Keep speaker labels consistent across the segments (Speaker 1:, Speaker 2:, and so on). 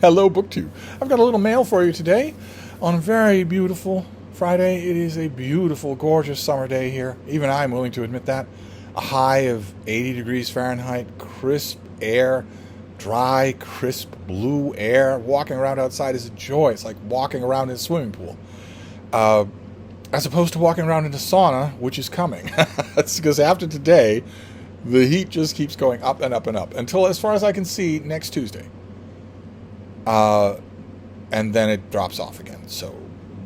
Speaker 1: Hello, BookTube. I've got a little mail for you today on a very beautiful Friday. It is a beautiful, gorgeous summer day here. Even I'm willing to admit that. A high of 80 degrees Fahrenheit, crisp air, dry, crisp blue air. Walking around outside is a joy. It's like walking around in a swimming pool. As opposed to walking around in a sauna, which is coming. That's because after today, the heat just keeps going up and up and up until, as far as I can see, next Tuesday. And then it drops off again. So,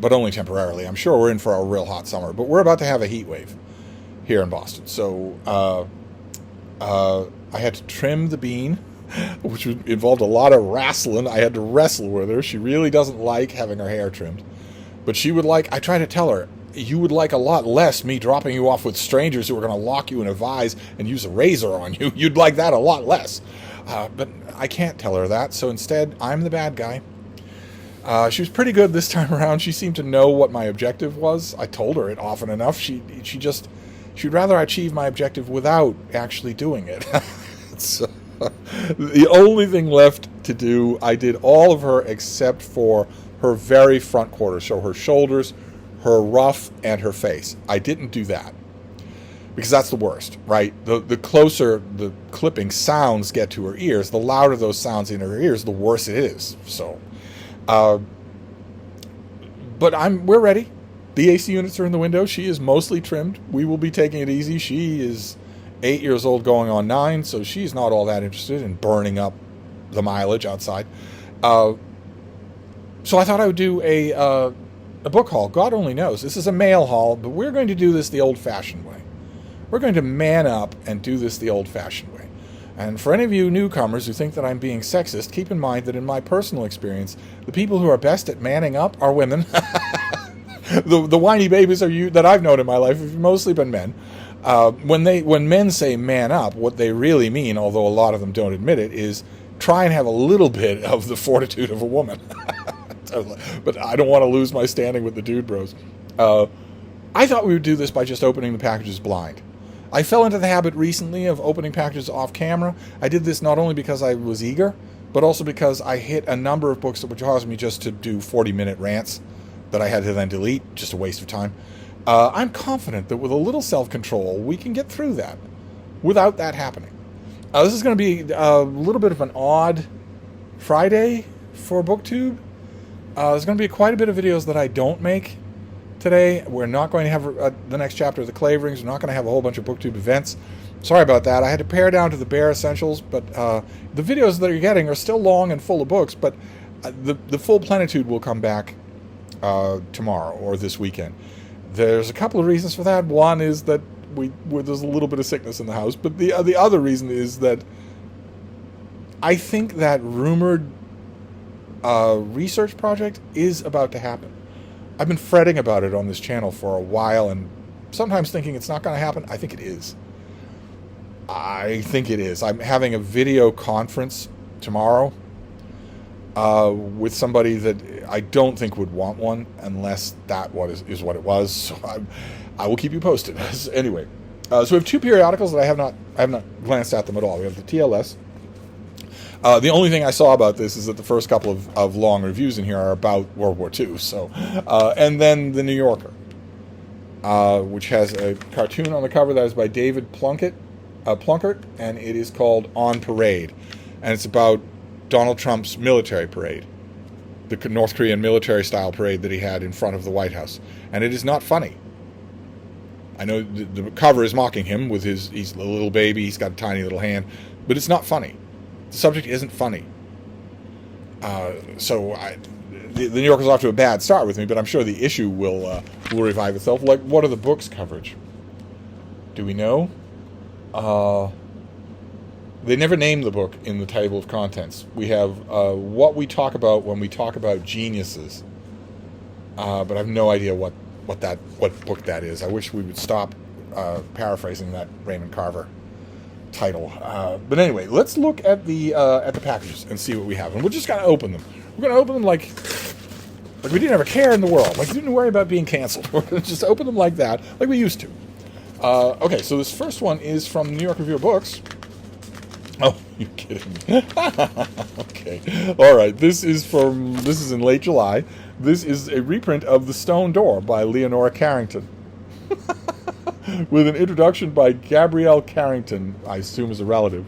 Speaker 1: but only temporarily. I'm sure we're in for a real hot summer, but we're about to have a heat wave here in Boston. So, I had to trim the bean, which involved a lot of wrestling. I had to wrestle with her. She really doesn't like having her hair trimmed, but she would like. I try to tell her, you would like a lot less me dropping you off with strangers who are going to lock you in a vise and use a razor on you. You'd like that a lot less. But I can't tell her that, so instead, I'm the bad guy. She was pretty good this time around. She seemed to know what my objective was. I told her it often enough. She'd rather achieve my objective without actually doing it. So, the only thing left to do, I did all of her except for her very front quarters, so her shoulders, her ruff, and her face. I didn't do that because that's the worst, right? The closer the clipping sounds get to her ears, the louder those sounds in her ears, the worse it is. So, but we're ready. The AC units are in the window. She is mostly trimmed. We will be taking it easy. She is 8 years old, going on 9, so she's not all that interested in burning up the mileage outside. So I thought I would do a book haul. God only knows. This is a mail haul, but we're going to do this the old-fashioned way. We're going to man up and do this the old-fashioned way. And for any of you newcomers who think that I'm being sexist, keep in mind that in my personal experience, the people who are best at manning up are women. The whiny babies that I've known in my life have mostly been men. When men say man up, what they really mean, although a lot of them don't admit it, is try and have a little bit of the fortitude of a woman. But I don't want to lose my standing with the dude bros. I thought we would do this by just opening the packages blind. I fell into the habit recently of opening packages off camera. I did this not only because I was eager, but also because I hit a number of books that would cause me just to do 40-minute rants that I had to then delete, just a waste of time. I'm confident that with a little self-control, we can get through that without that happening. This is going to be a little bit of an odd Friday for BookTube. There's going to be quite a bit of videos that I don't make today. We're not going to have the next chapter of the Claverings. We're not going to have a whole bunch of BookTube events. Sorry about that. I had to pare down to the bare essentials, but the videos that you're getting are still long and full of books, but the full plenitude will come back tomorrow or this weekend. There's a couple of reasons for that. One is that there's a little bit of sickness in the house, but the other reason is that I think that rumored research project is about to happen. I've been fretting about it on this channel for a while and sometimes thinking it's not going to happen. I think it is. I'm having a video conference tomorrow with somebody that I don't think would want one unless that is what it was. So I will keep you posted. Anyway, so we have two periodicals that I have not glanced at them at all. We have the TLS. The only thing I saw about this is that the first couple of long reviews in here are about World War II. So, and then the New Yorker, which has a cartoon on the cover that is by David Plunkett, and it is called On Parade, and it's about Donald Trump's military parade, the North Korean military-style parade that he had in front of the White House, and it is not funny. I know the cover is mocking him with he's a little baby, he's got a tiny little hand, but it's not funny. The subject isn't funny. The New Yorker's off to a bad start with me, but I'm sure the issue will revive itself. Like, what are the books coverage? Do we know? They never name the book in the table of contents. We have what we talk about when we talk about geniuses, but I have no idea what book that is. I wish we would stop paraphrasing that Raymond Carver title. But anyway, let's look at the packages and see what we have, and we're just gonna open them. We're gonna open them like we didn't have a care in the world, like we didn't worry about being canceled. We're gonna just open them like that, like we used to. Okay, so this first one is from New York Review of Books. Oh, You kidding me? Okay. All right. This is in late July. This is a reprint of The Stone Door by Leonora Carrington. With an introduction by Gabrielle Carrington, I assume is a relative.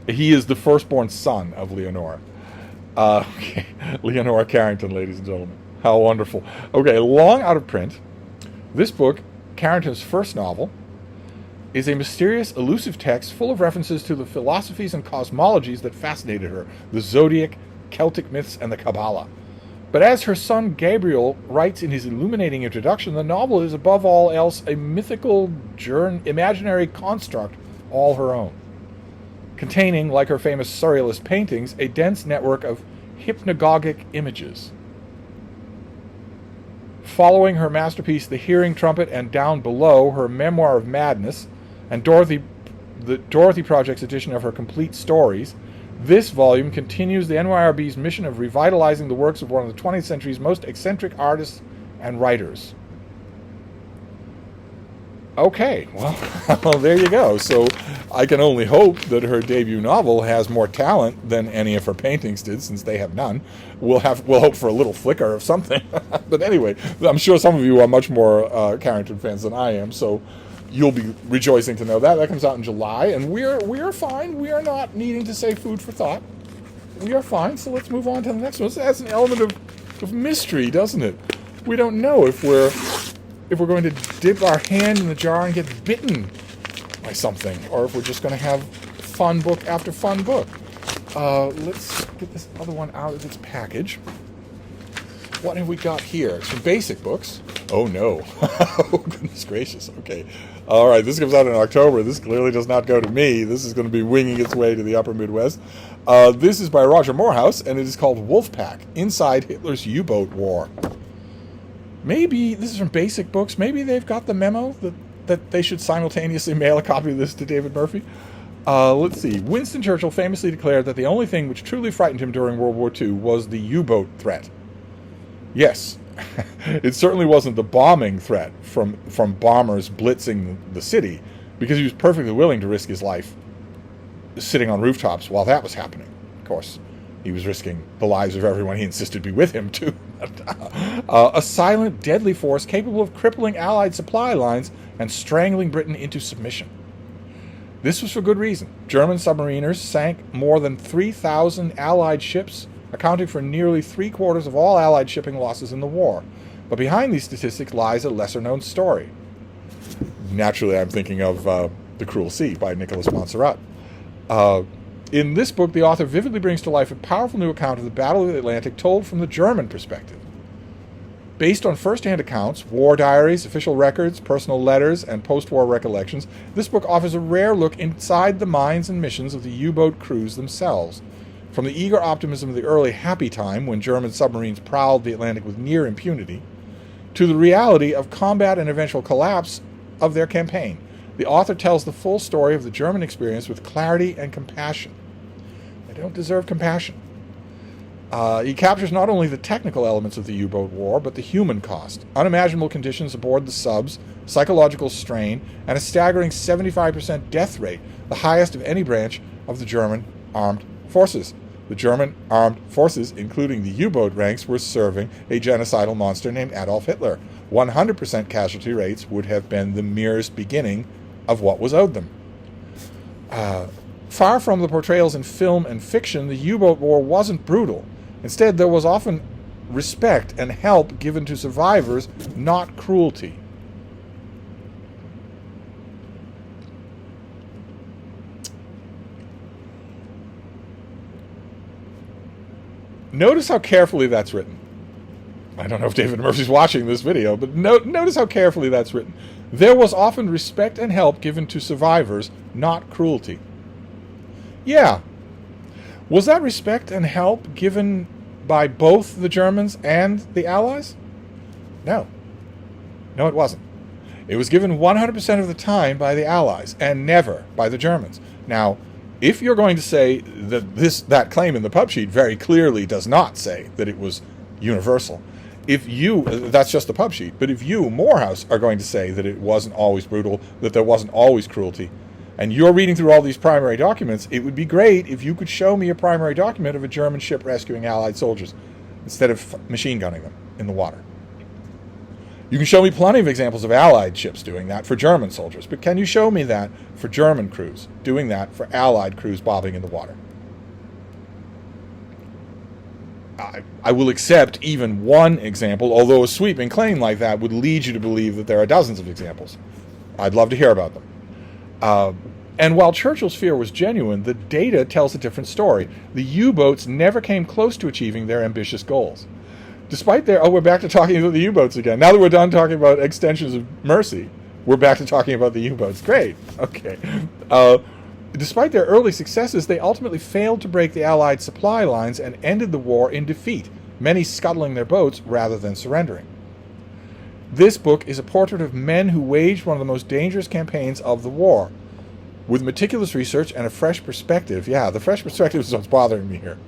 Speaker 1: He is the firstborn son of Leonora. Okay. Leonora Carrington, ladies and gentlemen. How wonderful. Okay, long out of print. This book, Carrington's first novel, is a mysterious, elusive text full of references to the philosophies and cosmologies that fascinated her, the zodiac, Celtic myths, and the Kabbalah. But as her son Gabriel writes in his illuminating introduction, the novel is above all else a mythical, imaginary construct all her own, containing, like her famous surrealist paintings, a dense network of hypnagogic images. Following her masterpiece, The Hearing Trumpet, and Down Below, her Memoir of Madness, and the Dorothy Project's edition of her Complete Stories, this volume continues the NYRB's mission of revitalizing the works of one of the 20th century's most eccentric artists and writers. Okay, well, there you go. So I can only hope that her debut novel has more talent than any of her paintings did, since they have none. We'll hope for a little flicker of something. But anyway, I'm sure some of you are much more Carrington fans than I am, so you'll be rejoicing to know that. That comes out in July, and we are fine. We are not needing to say food for thought. We are fine, so let's move on to the next one. This has an element of mystery, doesn't it? We don't know if we're going to dip our hand in the jar and get bitten by something, or if we're just going to have fun book after fun book. Let's get this other one out of its package. What have we got here? Some basic books. Oh, no. Oh, goodness gracious. Okay. All right, this comes out in October. This clearly does not go to me. This is going to be winging its way to the upper Midwest. This is by Roger Morehouse, and it is called Wolfpack, Inside Hitler's U-Boat War. Maybe, this is from Basic Books, maybe they've got the memo that they should simultaneously mail a copy of this to David Murphy. Let's see. Winston Churchill famously declared that the only thing which truly frightened him during World War II was the U-boat threat. Yes, it certainly wasn't the bombing threat from bombers blitzing the city, because he was perfectly willing to risk his life sitting on rooftops while that was happening. Of course, he was risking the lives of everyone he insisted be with him, too. A silent, deadly force capable of crippling Allied supply lines and strangling Britain into submission. This was for good reason. German submariners sank more than 3,000 Allied ships, accounting for nearly three-quarters of all Allied shipping losses in the war. But behind these statistics lies a lesser-known story. Naturally, I'm thinking of The Cruel Sea by Nicholas Montserrat. In this book, the author vividly brings to life a powerful new account of the Battle of the Atlantic told from the German perspective. Based on first-hand accounts, war diaries, official records, personal letters, and post-war recollections, this book offers a rare look inside the minds and missions of the U-boat crews themselves. From the eager optimism of the early happy time, when German submarines prowled the Atlantic with near impunity, to the reality of combat and eventual collapse of their campaign, the author tells the full story of the German experience with clarity and compassion. They don't deserve compassion. He captures not only the technical elements of the U-boat war, but the human cost, unimaginable conditions aboard the subs, psychological strain, and a staggering 75% death rate, the highest of any branch of the German armed forces. The German armed forces, including the U-boat ranks, were serving a genocidal monster named Adolf Hitler. 100% casualty rates would have been the merest beginning of what was owed them. Far from the portrayals in film and fiction, the U-boat war wasn't brutal. Instead, there was often respect and help given to survivors, not cruelty. Notice how carefully that's written. I don't know if David Murphy's watching this video, but notice how carefully that's written. There was often respect and help given to survivors, not cruelty. Yeah. Was that respect and help given by both the Germans and the Allies? No. No, it wasn't. It was given 100% of the time by the Allies and never by the Germans. Now, if you're going to say that that claim in the pub sheet very clearly does not say that it was universal, that's just the pub sheet, but if you, Morehouse, are going to say that it wasn't always brutal, that there wasn't always cruelty, and you're reading through all these primary documents, it would be great if you could show me a primary document of a German ship rescuing Allied soldiers instead of machine gunning them in the water. You can show me plenty of examples of Allied ships doing that for German soldiers, but can you show me that for German crews doing that for Allied crews bobbing in the water? I will accept even one example, although a sweeping claim like that would lead you to believe that there are dozens of examples. I'd love to hear about them. And while Churchill's fear was genuine, the data tells a different story. The U-boats never came close to achieving their ambitious goals. Despite their... Oh, we're back to talking about the U-boats again. Now that we're done talking about extensions of mercy, we're back to talking about the U-boats. Great. Okay. Despite their early successes, they ultimately failed to break the Allied supply lines and ended the war in defeat, many scuttling their boats rather than surrendering. This book is a portrait of men who waged one of the most dangerous campaigns of the war. With meticulous research and a fresh perspective, yeah, the fresh perspective is what's bothering me here,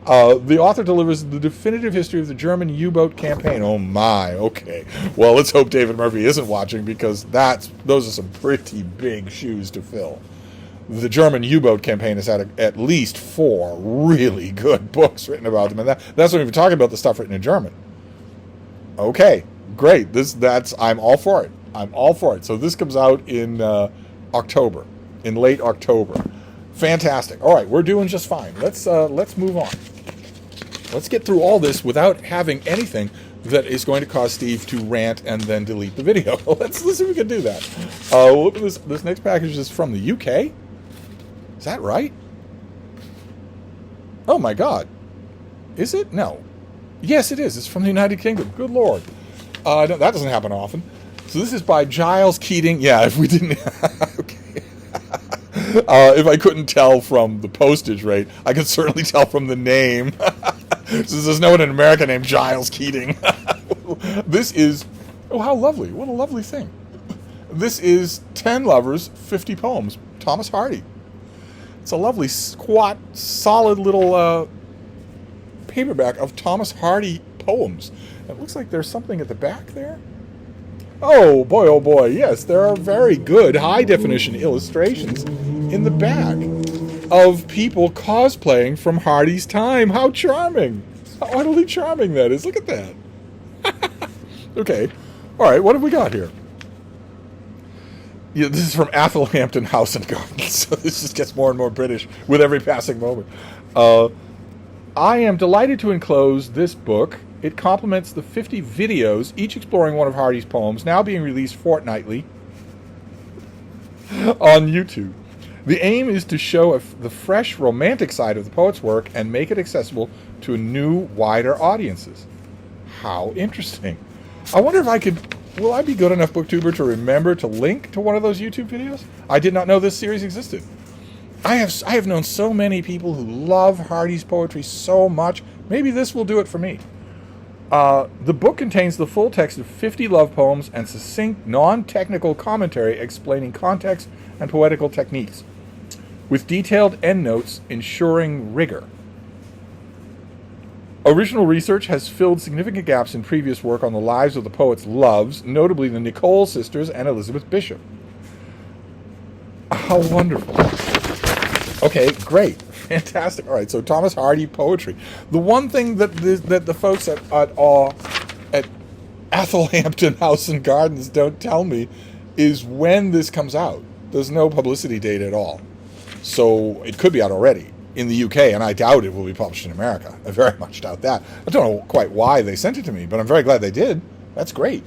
Speaker 1: the author delivers the definitive history of the German U-boat campaign. Oh my, okay. Well, let's hope David Murphy isn't watching, because those are some pretty big shoes to fill. The German U-boat campaign has had at least 4 really good books written about them, and that's when we're talking about the stuff written in German. Okay, great. I'm all for it. I'm all for it. So this comes out in October. In late October. Fantastic. All right, we're doing just fine. Let's move on. Let's get through all this without having anything that is going to cause Steve to rant and then delete the video. Let's see if we can do that. Look at this next package is from the UK. Is that right? Oh my God. Is it? No. Yes, it is. It's from the United Kingdom. Good Lord. No, that doesn't happen often. So this is by Giles Keating. Yeah, if we didn't... Okay. If I couldn't tell from the postage rate, I could certainly tell from the name. Since there's no one in America named Giles Keating. This is... Oh, how lovely. What a lovely thing. This is 10 Lovers, 50 Poems. Thomas Hardy. It's a lovely, squat, solid little paperback of Thomas Hardy poems. It looks like there's something at the back there. Oh boy, yes, there are very good high-definition illustrations in the back of people cosplaying from Hardy's time. How charming. How utterly charming that is. Look at that. Okay. All right, what have we got here? Yeah, this is from Athelhampton House and Gardens, so this just gets more and more British with every passing moment. I am delighted to enclose this book. It complements the 50 videos, each exploring one of Hardy's poems, now being released fortnightly on YouTube. The aim is to show the fresh, romantic side of the poet's work and make it accessible to new, wider audiences. How interesting. I wonder if I could... Will I be good enough, BookTuber, to remember to link to one of those YouTube videos? I did not know this series existed. I have known so many people who love Hardy's poetry so much. Maybe this will do it for me. The book contains the full text of 50 love poems and succinct, non-technical commentary explaining context and poetical techniques, with detailed endnotes ensuring rigor. Original research has filled significant gaps in previous work on the lives of the poet's loves, notably the Nicole sisters and Elizabeth Bishop. How wonderful. Okay, great. Fantastic. All right, so Thomas Hardy poetry. The one thing that the folks at Athelhampton House and Gardens don't tell me is when this comes out. There's no publicity date at all. So it could be out already in the UK, and I doubt it will be published in America. I very much doubt that. I don't know quite why they sent it to me, but I'm very glad they did. That's great.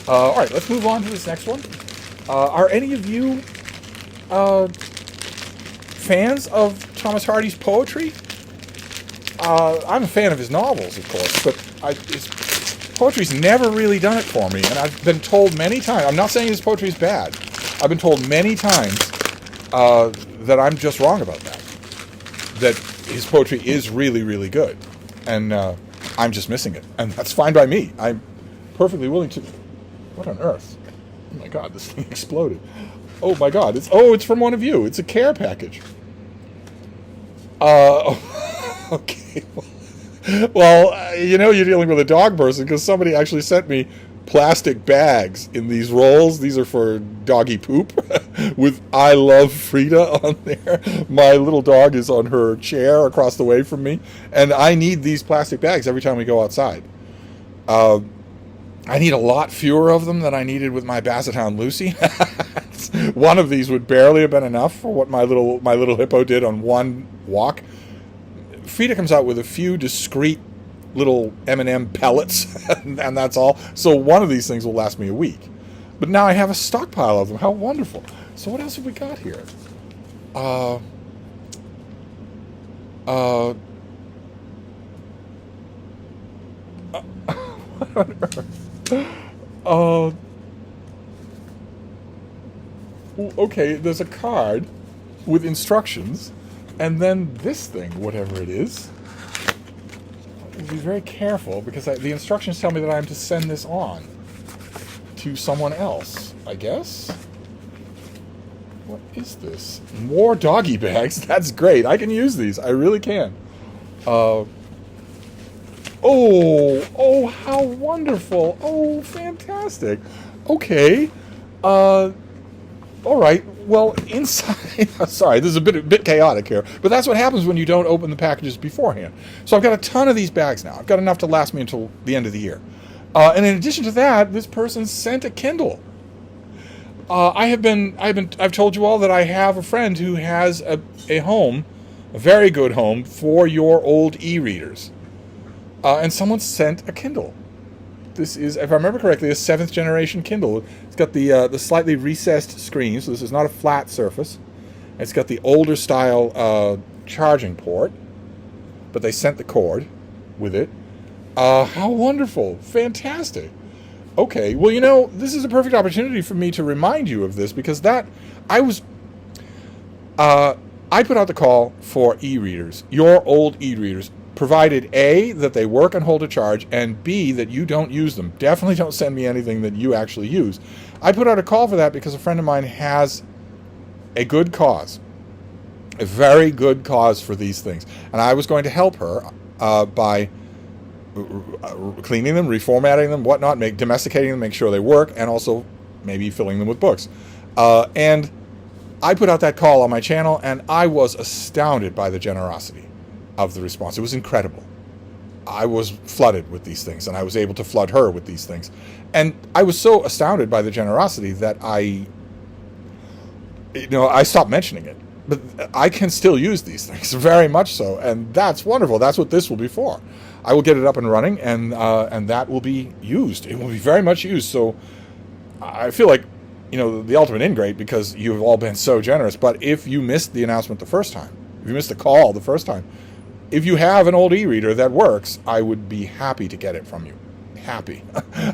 Speaker 1: All right, let's move on to this next one. Are any of you fans of Thomas Hardy's poetry? I'm a fan of his novels, of course, but his poetry's never really done it for me, and I've been told many times, I'm not saying his poetry is bad, I've been told many times that I'm just wrong about that his poetry is really, really good, and I'm just missing it, and that's fine by me. I'm perfectly willing to... What on earth? Oh my God, this thing exploded. Oh my God, it's from one of you. It's a care package. Okay. Well, you're dealing with a dog person because somebody actually sent me plastic bags in these rolls. These are for doggy poop. with "I love Frida" on there. My little dog is on her chair across the way from me, and I need these plastic bags every time we go outside. I need a lot fewer of them than I needed with my Basset Hound Lucy. One of these would barely have been enough for what my little hippo did on one walk. Frida comes out with a few discreet little M&M pellets, and that's all. So one of these things will last me a week. But now I have a stockpile of them. How wonderful. So what else have we got here? What on earth? Okay, there's a card with instructions, and then this thing, whatever it is. I'll be very careful, because the instructions tell me that I'm to send this on to someone else, I guess. What is this? More doggy bags? That's great. I can use these. I really can. Oh, how wonderful. Oh, fantastic. Okay. All right. Well, inside... Sorry, this is a bit chaotic here. But that's what happens when you don't open the packages beforehand. So I've got a ton of these bags now. I've got enough to last me until the end of the year. And in addition to that, this person sent a Kindle. I've told you all that I have a friend who has a home, a very good home, for your old e-readers. And someone sent a Kindle. This is, if I remember correctly, a 7th generation Kindle. It's got the slightly recessed screen, so this is not a flat surface. It's got the older style charging port, but they sent the cord with it. How wonderful. Fantastic. Okay, well, this is a perfect opportunity for me to remind you of this, because I put out the call for e-readers, your old e-readers, provided A, that they work and hold a charge, and B, that you don't use them. Definitely don't send me anything that you actually use. I put out a call for that because a friend of mine has a good cause, a very good cause for these things. And I was going to help her by cleaning them, reformatting them, whatnot, domesticating them, make sure they work, and also maybe filling them with books. And I put out that call on my channel, and I was astounded by the generosity of the response. It was incredible. I was flooded with these things, and I was able to flood her with these things. And I was so astounded by the generosity that I stopped mentioning it. But I can still use these things, very much so, and that's wonderful. That's what this will be for. I will get it up and running, and that will be used. It will be very much used. So I feel like, the ultimate ingrate, because you've all been so generous. But if you missed the announcement the first time, if you missed the call the first time, if you have an old e-reader that works, I would be happy to get it from you. Happy.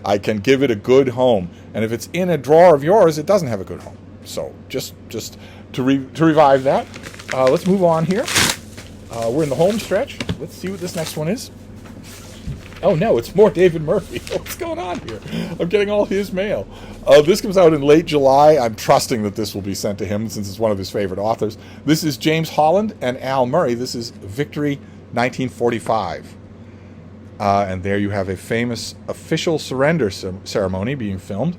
Speaker 1: I can give it a good home. And if it's in a drawer of yours, it doesn't have a good home. So just to revive that, let's move on here. We're in the home stretch. Let's see what this next one is. Oh no, it's more David Murphy. What's going on here? I'm getting all his mail. This comes out in late July. I'm trusting that this will be sent to him since it's one of his favorite authors. This is James Holland and Al Murray. This is Victory 1945. And there you have a famous official surrender ceremony being filmed.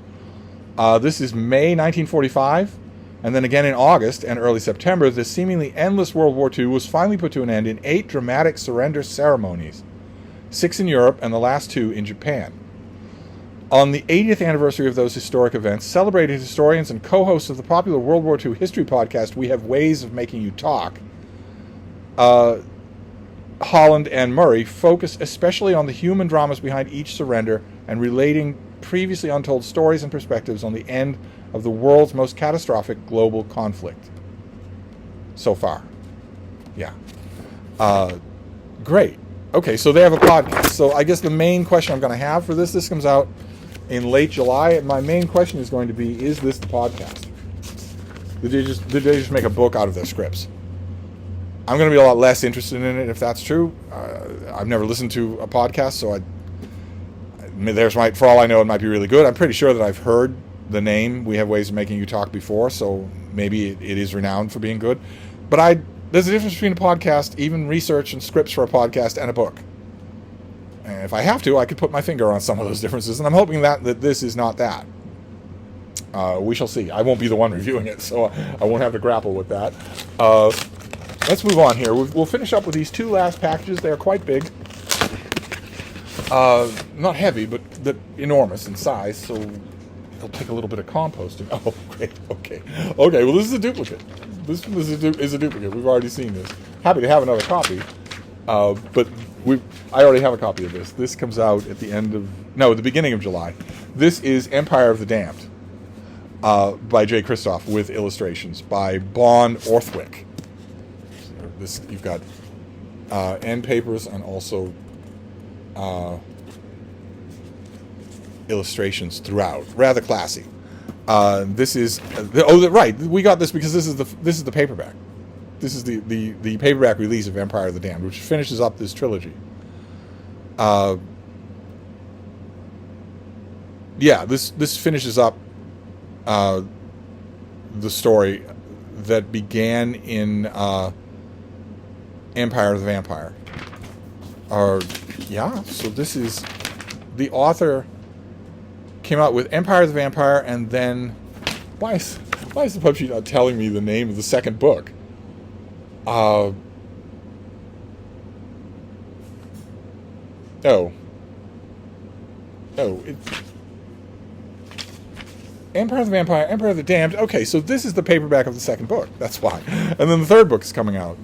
Speaker 1: This is May 1945. And then again in August and early September, the seemingly endless World War II was finally put to an end in 8 dramatic surrender ceremonies. 6 in Europe, and the last 2 in Japan. On the 80th anniversary of those historic events, celebrated historians and co-hosts of the popular World War II history podcast, We Have Ways of Making You Talk, Holland and Murray focus especially on the human dramas behind each surrender and relating previously untold stories and perspectives on the end of the world's most catastrophic global conflict. So far. Yeah. Great. Okay, so they have a podcast. So I guess the main question I'm going to have for this comes out in late July, and my main question is going to be, is this the podcast? Did they just make a book out of their scripts? I'm going to be a lot less interested in it if that's true. I've never listened to a podcast, so for all I know, it might be really good. I'm pretty sure that I've heard the name We Have Ways of Making You Talk before, so maybe it is renowned for being good. But there's a difference between a podcast, even research and scripts for a podcast, and a book. And if I have to, I could put my finger on some of those differences, and I'm hoping that this is not that. We shall see. I won't be the one reviewing it, so I won't have to grapple with that. Let's move on here. We'll finish up with these two last packages. They are quite big. Not heavy, but enormous in size, so it'll take a little bit of composting. Oh, great. Okay. Okay, well, this is a duplicate. This is a duplicate. We've already seen this. Happy to have another copy, but I already have a copy of this. This comes out at the beginning of July. This is Empire of the Damned by Jay Kristoff with illustrations by Bon Orthwick. So you've got end papers and also illustrations throughout. Rather classy. This is right. We got this because this is the paperback. This is the paperback release of Empire of the Damned, which finishes up this trilogy. This finishes up the story that began in Empire of the Vampire. So this is the author came out with Empire of the Vampire, and then why is the pub sheet not telling me the name of the second book? Empire of the Vampire, Empire of the Damned. Okay, so this is the paperback of the second book. That's why. And then the third book is coming out.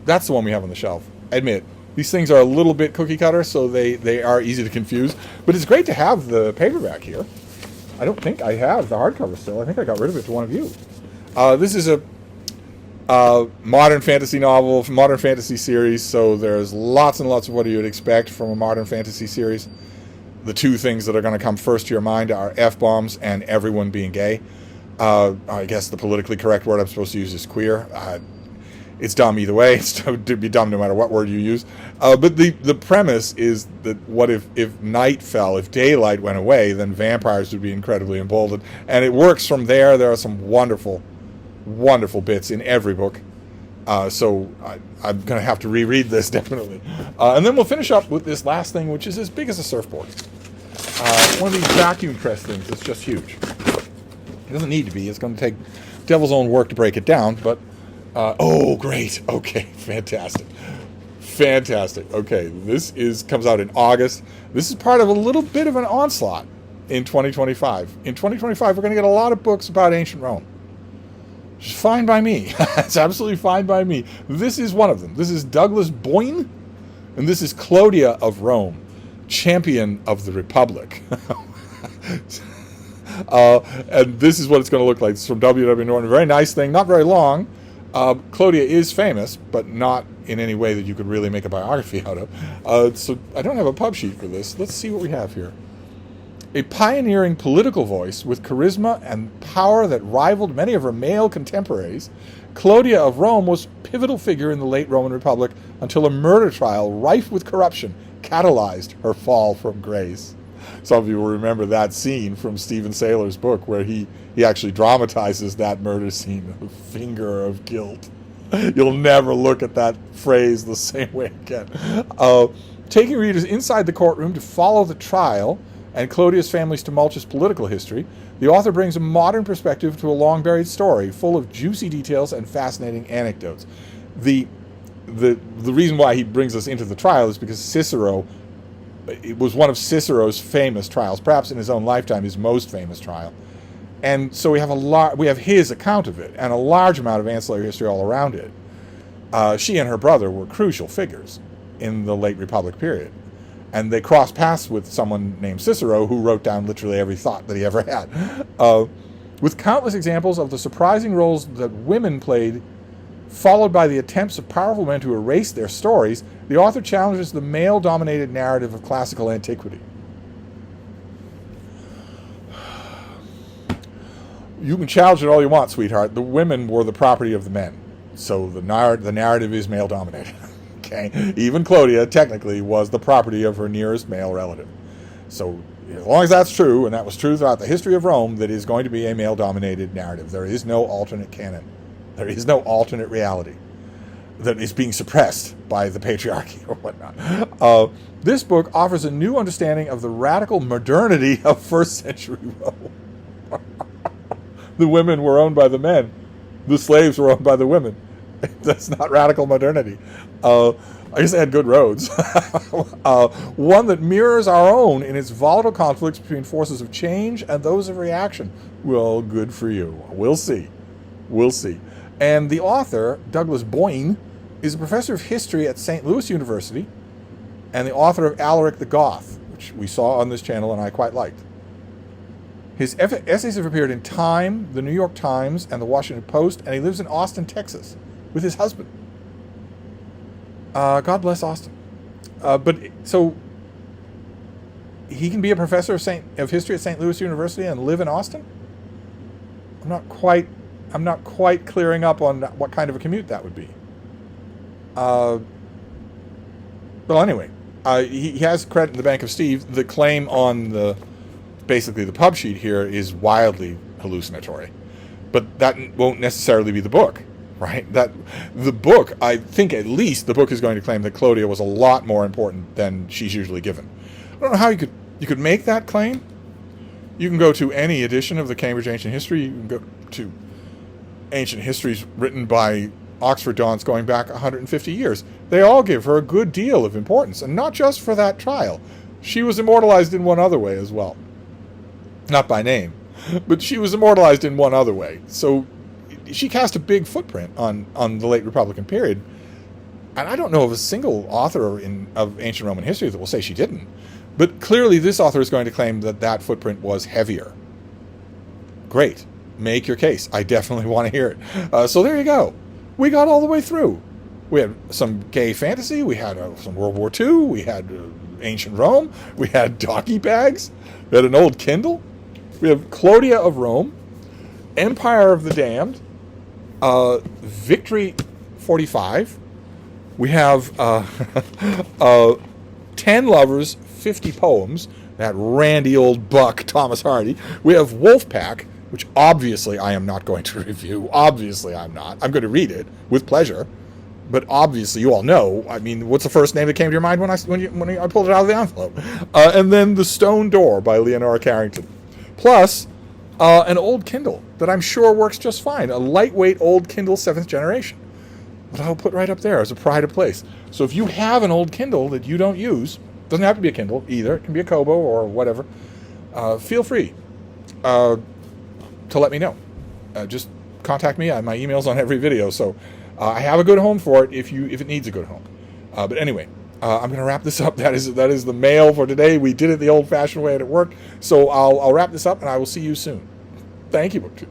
Speaker 1: That's the one we have on the shelf. Admit, these things are a little bit cookie cutter, so they are easy to confuse. But it's great to have the paperback here. I don't think I have the hardcover still. I think I got rid of it to one of you. This is a modern fantasy novel, modern fantasy series, so there's lots and lots of what you would expect from a modern fantasy series. The two things that are going to come first to your mind are F-bombs and everyone being gay. I guess the politically correct word I'm supposed to use is queer. It's dumb either way. It'd be dumb no matter what word you use. But the premise is that what if night fell, if daylight went away, then vampires would be incredibly emboldened. And it works from there. There are some wonderful, wonderful bits in every book. So I'm going to have to reread this, definitely. And then we'll finish up with this last thing, which is as big as a surfboard. One of these vacuum press things. It's just huge. It doesn't need to be. It's going to take devil's own work to break it down, but... great. Okay, fantastic. Okay, this comes out in August. This is part of a little bit of an onslaught in 2025. In 2025, we're going to get a lot of books about ancient Rome. Which is fine by me. It's absolutely fine by me. This is one of them. This is Douglas Boyne, and this is Claudia of Rome, champion of the Republic. And this is what it's going to look like. It's from W.W. Norton. Very nice thing. Not very long. Claudia is famous, but not in any way that you could really make a biography out of. So I don't have a pub sheet for this. Let's see what we have here. A pioneering political voice with charisma and power that rivaled many of her male contemporaries, Claudia of Rome was a pivotal figure in the late Roman Republic until a murder trial rife with corruption catalyzed her fall from grace. Some of you will remember that scene from Stephen Saylor's book where he actually dramatizes that murder scene, the finger of guilt. You'll never look at that phrase the same way again. Taking readers inside the courtroom to follow the trial and Claudia's family's tumultuous political history, the author brings a modern perspective to a long-buried story full of juicy details and fascinating anecdotes. The reason why he brings us into the trial is because it was one of Cicero's famous trials, perhaps in his own lifetime his most famous trial. And so we have his account of it and a large amount of ancillary history all around it. She and her brother were crucial figures in the late Republic period. And they crossed paths with someone named Cicero who wrote down literally every thought that he ever had. With countless examples of the surprising roles that women played, followed by the attempts of powerful men to erase their stories, the author challenges the male-dominated narrative of classical antiquity. You can challenge it all you want, sweetheart. The women were the property of the men. So the narrative is male-dominated. Okay? Even Claudia, technically, was the property of her nearest male relative. So as long as that's true, and that was true throughout the history of Rome, that is going to be a male-dominated narrative. There is no alternate canon. There is no alternate reality that is being suppressed by the patriarchy or whatnot. This book offers a new understanding of the radical modernity of first century Rome. the women were owned by the men. The slaves were owned by the women. That's not radical modernity. I guess they had good roads. One that mirrors our own in its volatile conflicts between forces of change and those of reaction. Well, good for you. We'll see. We'll see. And the author, Douglas Boyne, is a professor of history at St. Louis University and the author of Alaric the Goth, which we saw on this channel and I quite liked. His essays have appeared in Time, the New York Times, and the Washington Post, and he lives in Austin, Texas, with his husband. God bless Austin. So he can be a professor of history at St. Louis University and live in Austin? I'm not quite clearing up on what kind of a commute that would be. Well, anyway, he has credit in the Bank of Steve. The claim on basically the pub sheet here is wildly hallucinatory, but that won't necessarily be the book, right? That the book, I think at least the book is going to claim that Clodia was a lot more important than she's usually given. I don't know how you could make that claim. You can go to any edition of the Cambridge Ancient History. You can go to ancient histories written by Oxford dons going back 150 years. They all give her a good deal of importance, and not just for that trial. She was immortalized in one other way as well. Not by name, but she was immortalized in one other way. So she cast a big footprint on the late Republican period. And I don't know of a single author of ancient Roman history that will say she didn't. But clearly this author is going to claim that footprint was heavier. Great. Make your case. I definitely want to hear it. So there you go. We got all the way through. We had some gay fantasy. We had some World War II. We had ancient Rome. We had donkey bags. We had an old Kindle. We have Clodia of Rome, Empire of the Damned, Victory 45. We have 10 lovers, 50 poems. That randy old buck, Thomas Hardy. We have Wolfpack, which obviously I am not going to review. Obviously I'm not. I'm going to read it with pleasure. But obviously you all know. I mean, what's the first name that came to your mind when I pulled it out of the envelope? And then The Stone Door by Leonora Carrington. Plus, an old Kindle that I'm sure works just fine. A lightweight old Kindle 7th generation. That I'll put right up there as a pride of place. So if you have an old Kindle that you don't use, doesn't have to be a Kindle either. It can be a Kobo or whatever. Feel free to let me know. Just contact me. My email's on every video. So I have a good home for it if it needs a good home. But anyway, I'm going to wrap this up. That is the mail for today. We did it the old-fashioned way and it worked. So I'll wrap this up and I will see you soon. Thank you, BookTube.